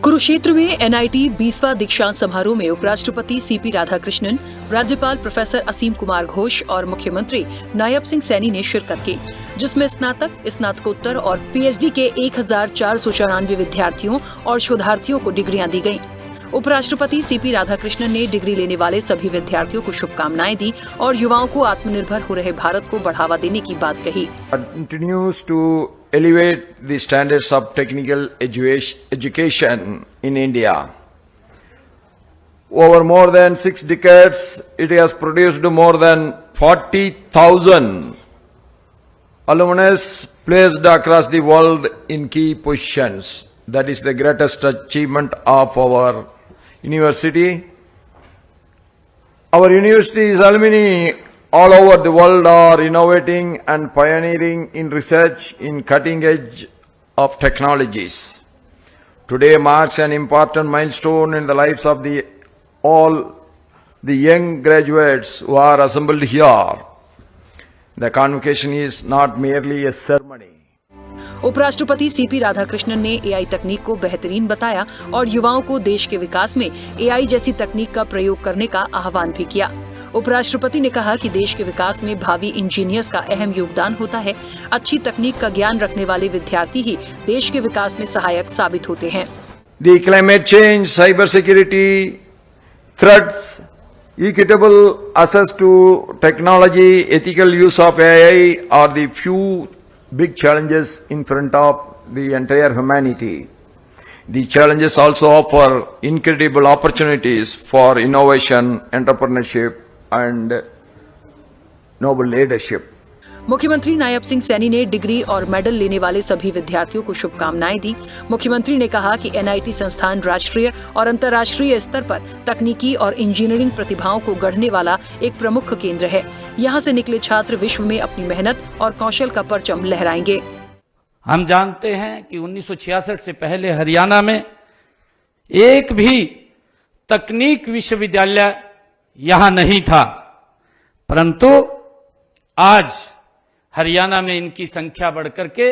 कुरुक्षेत्र में एनआईटी 20वां दीक्षांत समारोह में उपराष्ट्रपति सीपी राधाकृष्णन, राज्यपाल प्रोफेसर असीम कुमार घोष और मुख्यमंत्री नायब सिंह सैनी ने शिरकत की, जिसमें स्नातक, स्नातकोत्तर और पीएचडी के 1494 विद्यार्थियों और शोधार्थियों को डिग्रियां दी गयीं। उपराष्ट्रपति सीपी राधाकृष्णन ने डिग्री लेने वाले सभी विद्यार्थियों को शुभकामनाएं दी और युवाओं को आत्मनिर्भर हो रहे भारत को बढ़ावा देने की बात कही। Continues to elevate the standards of technical education in India. Over more than 6 decades, it has produced more than 40,000 alumnus placed across the world in key positions. That is the greatest achievement of our university. Our university's alumni all over the world are innovating and pioneering in research in cutting edge of technologies. Today marks an important milestone in the lives of all the young graduates who are assembled here. The convocation is not merely a ceremony. उपराष्ट्रपति CP Radhakrishnan ने AI तकनीक को बेहतरीन बताया और युवाओं को देश के विकास में एआई जैसी तकनीक का प्रयोग करने का आह्वान भी किया। उपराष्ट्रपति ने कहा कि देश के विकास में भावी इंजीनियर्स का अहम योगदान होता है। अच्छी तकनीक का ज्ञान रखने वाले विद्यार्थी ही देश के विकास में सहायक साबित होते हैं। The climate change, cyber security, threats, equitable access to technology, ethical use of AI are the few big challenges in front of the entire humanity. The challenges also offer incredible opportunities for innovation, entrepreneurship and noble leadership. मुख्यमंत्री नायब सिंह सैनी ने degree और medal लेने वाले सभी विद्यार्थियों को शुभकामनाएं दी। मुख्यमंत्री ने कहा कि एनआईटी संस्थान राष्ट्रीय और अंतर्राष्ट्रीय स्तर पर तकनीकी और इंजीनियरिंग प्रतिभाओं को गढ़ने वाला एक प्रमुख केंद्र है। यहाँ से निकले छात्र विश्व में अपनी मेहनत और कौशल का परचम लहराएंगे। हम जानते हैं कि 1966 से पहले हरियाणा में एक भी तकनीक विश्वविद्यालय यहाँ नहीं था, परंतु आज हरियाणा में इनकी संख्या बढ़कर के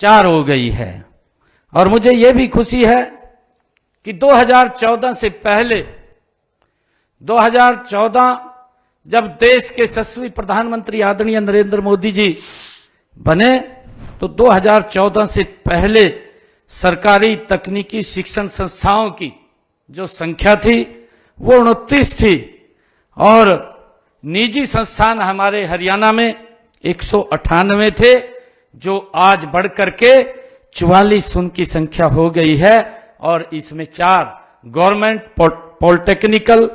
4 हो गई है। और मुझे यह भी खुशी है कि 2014 से पहले 2014 जब देश के यशस्वी प्रधानमंत्री आदरणीय नरेंद्र मोदी जी बने, तो 2014 से पहले सरकारी तकनीकी शिक्षण संस्थाओं की जो संख्या थी वो 29 थी और निजी संस्थान हमारे हरियाणा में 198 थे, जो आज बढ़कर के 44 उनकी संख्या हो गई है और इसमें 4 गवर्नमेंट पॉलिटेक्निकल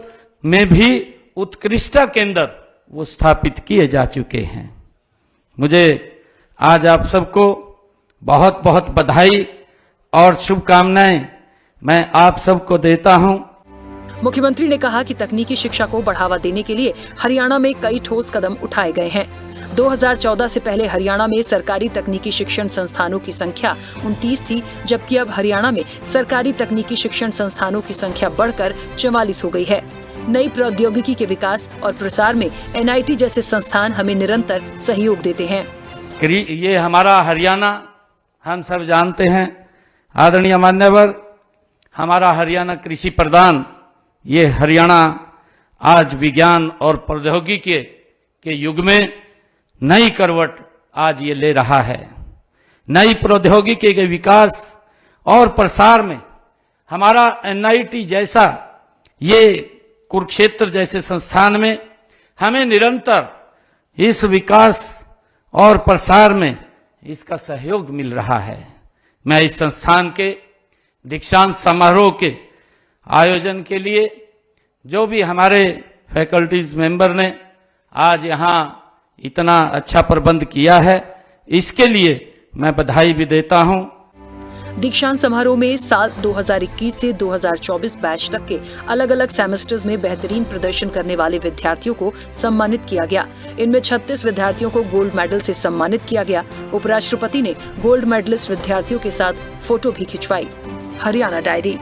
में भी उत्कृष्टता केंद्र वो स्थापित किए जा चुके हैं। मुझे आज आप सबको बहुत बहुत बधाई और शुभकामनाएं मैं आप सबको देता हूं। मुख्यमंत्री ने कहा कि तकनीकी शिक्षा को बढ़ावा देने के लिए हरियाणा में कई ठोस कदम उठाए गए हैं। 2014 से पहले हरियाणा में सरकारी तकनीकी शिक्षण संस्थानों की संख्या 29 थी, जबकि अब हरियाणा में सरकारी तकनीकी शिक्षण संस्थानों की संख्या बढ़कर 44 हो गई है। नई प्रौद्योगिकी के विकास और प्रसार में एनआईटी जैसे संस्थान हमें निरंतर सहयोग देते हैं। ये हमारा हरियाणा हम सब जानते हैं, आदरणीय मान्यवर, हमारा हरियाणा कृषि प्रधान ये हरियाणा आज विज्ञान और प्रौद्योगिकी के युग में नई करवट आज ये ले रहा है। नई प्रौद्योगिकी के विकास और प्रसार में हमारा एनआईटी जैसा ये कुरुक्षेत्र जैसे संस्थान में हमें निरंतर इस विकास और प्रसार में इसका सहयोग मिल रहा है। मैं इस संस्थान के दीक्षांत समारोह के आयोजन के लिए जो भी हमारे फैकल्टीज मेंबर ने आज यहाँ इतना अच्छा प्रबंध किया है, इसके लिए मैं बधाई भी देता हूँ। दीक्षांत समारोह में साल 2021 से 2024 बैच तक के अलग अलग सेमेस्टर्स में बेहतरीन प्रदर्शन करने वाले विद्यार्थियों को सम्मानित किया गया। इनमें 36 विद्यार्थियों को गोल्ड मेडल से सम्मानित किया गया। उपराष्ट्रपति ने गोल्ड मेडलिस्ट विद्यार्थियों के साथ फोटो भी खिंचवाई। हरियाणा डायरी।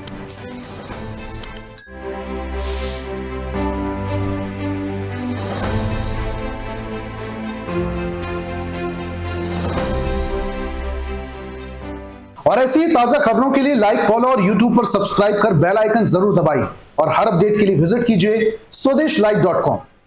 और ऐसी ही ताजा खबरों के लिए लाइक, फॉलो और यूट्यूब पर सब्सक्राइब कर बेल आइकन जरूर दबाइए और हर अपडेट के लिए विजिट कीजिए स्वदेशलाइव.com।